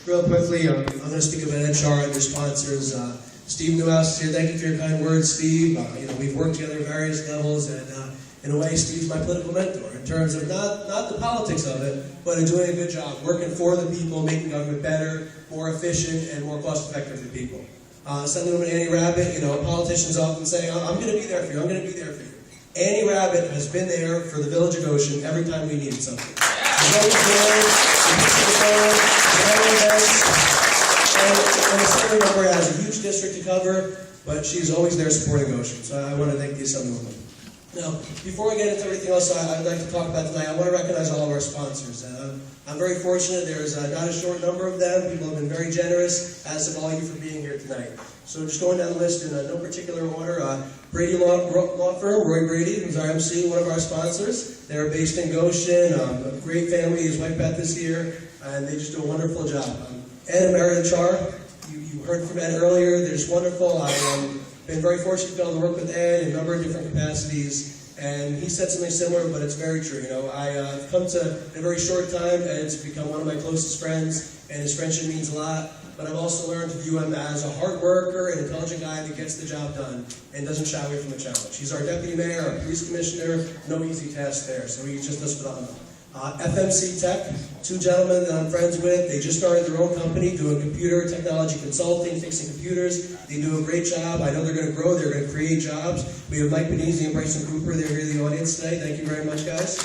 real quickly, I'm going to speak about HR and their sponsors. Steve Newhouse is here. Thank you for your kind words, Steve. We've worked together at various levels, and in a way, Steve's my political mentor in terms of not the politics of it, but in doing a good job, working for the people, making government better, more efficient, and more cost-effective for people. Assemblywoman Annie Rabbit, politicians often say, I'm going to be there for you, I'm going to be there for you. Annie Rabbit has been there for the village of Goshen every time we needed something. She's always there, and the assembly member has a huge district to cover, but she's always there supporting Goshen. So I want to thank the assemblywoman. Now, before I get into everything else I'd like to talk about tonight, I want to recognize all of our sponsors. I'm very fortunate. There's not a short number of them. People have been very generous, as have all you for being here tonight. So just going down the list in no particular order, Brady Law Firm, Roy Brady, who's our MC, one of our sponsors. They're based in Goshen. A great family. His wife Beth is here, and they just do a wonderful job. Ed and Meredith Char, you heard from Ed earlier. They're just wonderful. I've been very fortunate to be able to work with Ed in a number of different capacities, and he said something similar, but it's very true. I've come to, in a very short time, Ed's become one of my closest friends, and his friendship means a lot, but I've also learned to view him as a hard worker, an intelligent guy that gets the job done, and doesn't shy away from the challenge. He's our deputy mayor, our police commissioner, no easy task there, so he just does phenomenal. FMC Tech, two gentlemen that I'm friends with. They just started their own company doing computer technology consulting, fixing computers. They do a great job. I know they're going to grow. They're going to create jobs. We have Mike Benizzi and Bryson Cooper. They're here in the audience today. Thank you very much, guys.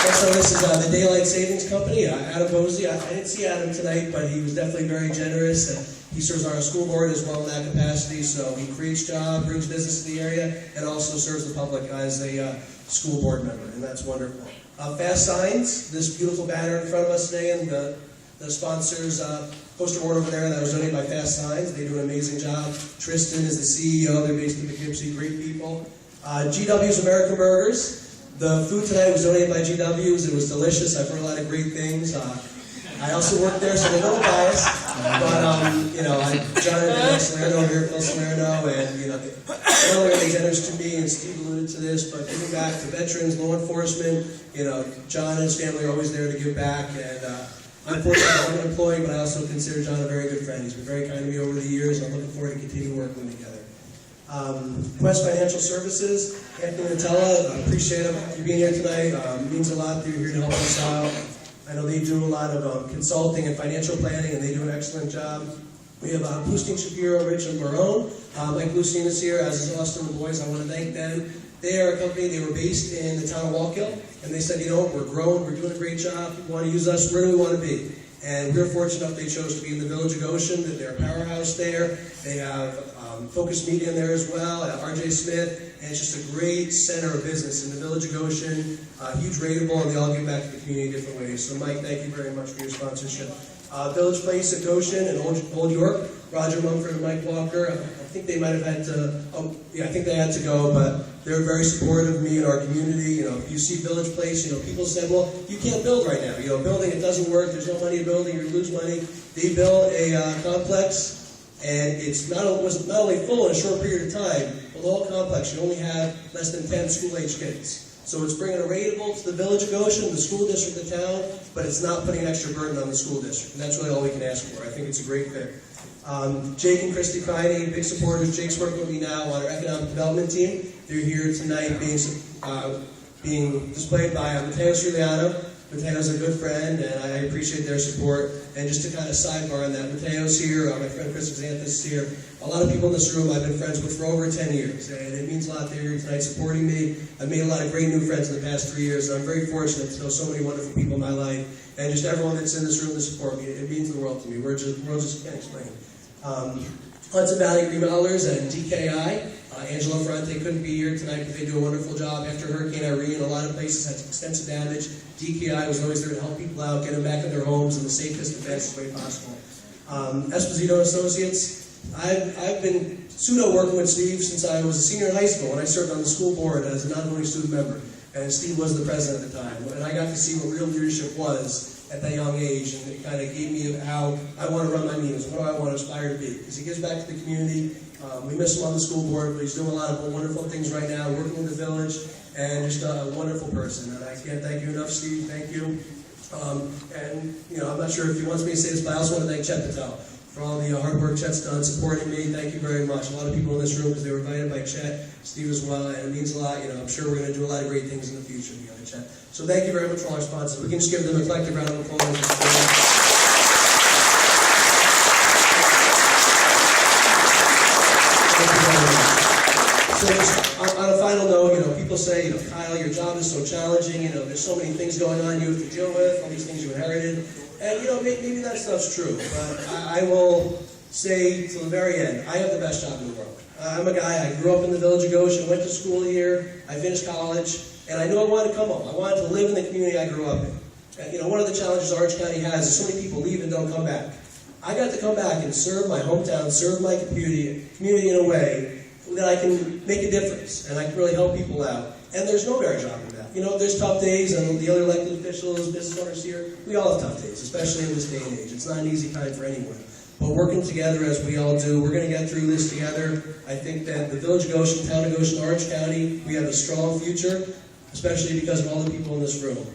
Also, this is the Daylight Savings Company. Adam Posey. I didn't see Adam tonight, but he was definitely very generous. He serves on our school board as well in that capacity, so he creates jobs, brings business to the area, and also serves the public as a school board member, and that's wonderful. Fast Signs, this beautiful banner in front of us today, and the sponsors poster board over there that was donated by Fast Signs. They do an amazing job. Tristan is the CEO. They're based in Poughkeepsie. Great people. GW's American Burgers. The food tonight was donated by GW's. It was delicious. I've heard a lot of great things. I also worked there, so I'm a little biased. But, John and Salerno here, Phil Salerno, and, they're really generous to me, and Steve alluded to this, but giving back to veterans, law enforcement, John and his family are always there to give back, and unfortunately I'm an employee, but I also consider John a very good friend. He's been very kind to me over the years, and I'm looking forward to continue working together. Quest Financial Services, Anthony Nutella, I appreciate you being here tonight. It means a lot that you're here to help us out. I know they do a lot of consulting and financial planning, and they do an excellent job. We have Boosting Shapiro, Rich, and Barone. Mike Lucine is here, as is Austin and the boys. I want to thank them. They are a company, they were based in the town of Wallkill, and they said, we're growing, we're doing a great job, people want to use us, where do we want to be? And we're fortunate enough they chose to be in the village of Goshen, that they're a powerhouse there. They have Focus Media in there as well, RJ Smith, and it's just a great center of business in the village of Goshen, huge rateable, and they all give back to the community in different ways. So Mike, thank you very much for your sponsorship. Village Place at Goshen and Old York, Roger Mumford and Mike Walker. I think they might have had to, I think they had to go, but they're very supportive of me and our community. If you see Village Place, people said, well, you can't build right now. Building, it doesn't work, there's no money in building, you lose money. They built a complex, and it's not only full in a short period of time, but the whole complex, you only have less than 10 school-age kids. So it's bringing a rateable to the village of Goshen, the school district of town, but it's not putting an extra burden on the school district. And that's really all we can ask for. I think it's a great fit. Jake and Christy Criney, big supporters. Jake's working with me now on our economic development team. They're here tonight being displayed by Matteo Giuliano. Mateo's a good friend, and I appreciate their support. And just to kind of sidebar on that, Mateo's here, my friend Chris Xanthus is here. A lot of people in this room I've been friends with for over 10 years, and it means a lot they're here tonight supporting me. I've made a lot of great new friends in the past 3 years, and I'm very fortunate to know so many wonderful people in my life. And just everyone that's in this room to support me, it means the world to me. Words just can't explain. Hudson Valley Remodelers and DKI. Angelo Ferrante couldn't be here tonight because they do a wonderful job. After Hurricane Irene, a lot of places had extensive damage. DKI was always there to help people out, get them back in their homes in the safest and fastest way possible. Esposito Associates. I've been pseudo working with Steve since I was a senior in high school, and I served on the school board as a non-voting student member. And Steve was the president at the time. And I got to see what real leadership was at that young age, and it kind of gave me how I want to run my meetings, what do I want to aspire to be. Because he gives back to the community. We miss him on the school board, but he's doing a lot of wonderful things right now, working in the village, and just a wonderful person. And I can't thank you enough, Steve. Thank you. And, I'm not sure if he wants me to say this, but I also want to thank Chet Patel for all the hard work Chet's done supporting me. Thank you very much. A lot of people in this room, because they were invited by Chet, Steve as well, and it means a lot. I'm sure we're going to do a lot of great things in the future together, Chet. So thank you very much for all our sponsors. We can just give them a collective round of applause. So on a final note, people say, Kyle, your job is so challenging, there's so many things going on you have to deal with, all these things you inherited. And, maybe that stuff's true, but I will say to the very end, I have the best job in the world. I'm a guy, I grew up in the village of Goshen, went to school here, I finished college, and I knew I wanted to come home. I wanted to live in the community I grew up in. And, one of the challenges Orange County has is so many people leave and don't come back. I got to come back and serve my hometown, serve my community in a way that I can make a difference, and I can really help people out. And there's no better job than that. There's tough days, and the other elected officials, business owners here, we all have tough days, especially in this day and age. It's not an easy time for anyone. But working together, as we all do, we're going to get through this together. I think that the Village of Goshen, Town of Goshen, Orange County, we have a strong future, especially because of all the people in this room.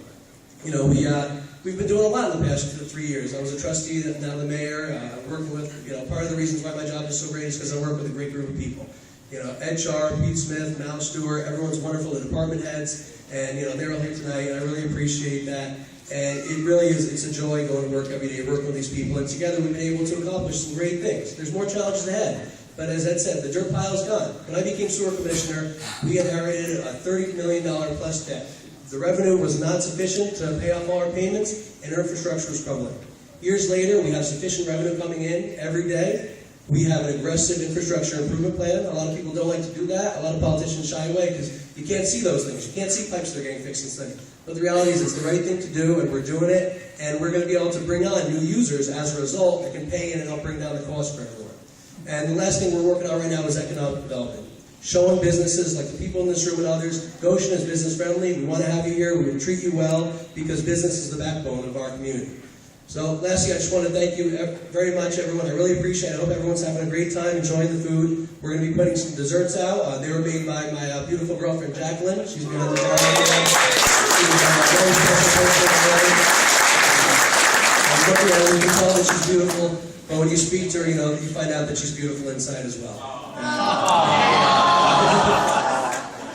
We've been doing a lot in the past 3 years. I was a trustee, now the mayor, working with, part of the reasons why my job is so great is because I work with a great group of people. Ed Sharp, Pete Smith, Mal Stewart, everyone's wonderful, the department heads, and they're all here tonight, and I really appreciate that. And it really is, it's a joy going to work every day, working with these people, and together we've been able to accomplish some great things. There's more challenges ahead, but as Ed said, the dirt pile's gone. When I became sewer commissioner, we inherited a $30 million plus debt. The revenue was not sufficient to pay off all our payments, and our infrastructure was crumbling. Years later, we have sufficient revenue coming in every day. We have an aggressive infrastructure improvement plan. A lot of people don't like to do that. A lot of politicians shy away because you can't see those things. You can't see pipes that are getting fixed and studied. But the reality is it's the right thing to do, and we're doing it. And we're going to be able to bring on new users as a result that can pay in and help bring down the cost for everyone. And the last thing we're working on right now is economic development. Showing businesses, like the people in this room and others, Goshen is business friendly. We want to have you here. We will treat you well because business is the backbone of our community. So lastly, I just want to thank you very much, everyone. I really appreciate it. I hope everyone's having a great time enjoying the food. We're going to be putting some desserts out. They were made by my beautiful girlfriend, Jacqueline. She's been on the bar. She's a very special person. You can tell that she's beautiful, but when you speak to her, you find out that she's beautiful inside as well.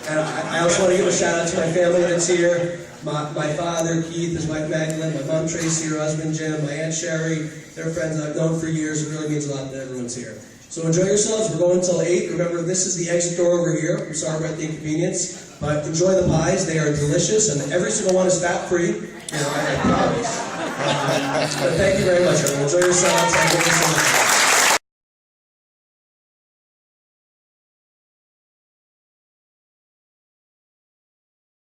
And I also want to give a shout out to my family that's here. My father, Keith, his wife Magdalene, my mom Tracy, her husband Jim, my aunt Sherry. They're friends I've known for years. It really means a lot that everyone's here. So enjoy yourselves. We're going until 8. Remember, this is the exit door over here. I'm sorry about the inconvenience, but enjoy the pies. They are delicious, and every single one is fat-free. I promise. But thank you very much, everyone. Enjoy yourselves. Thank you so much.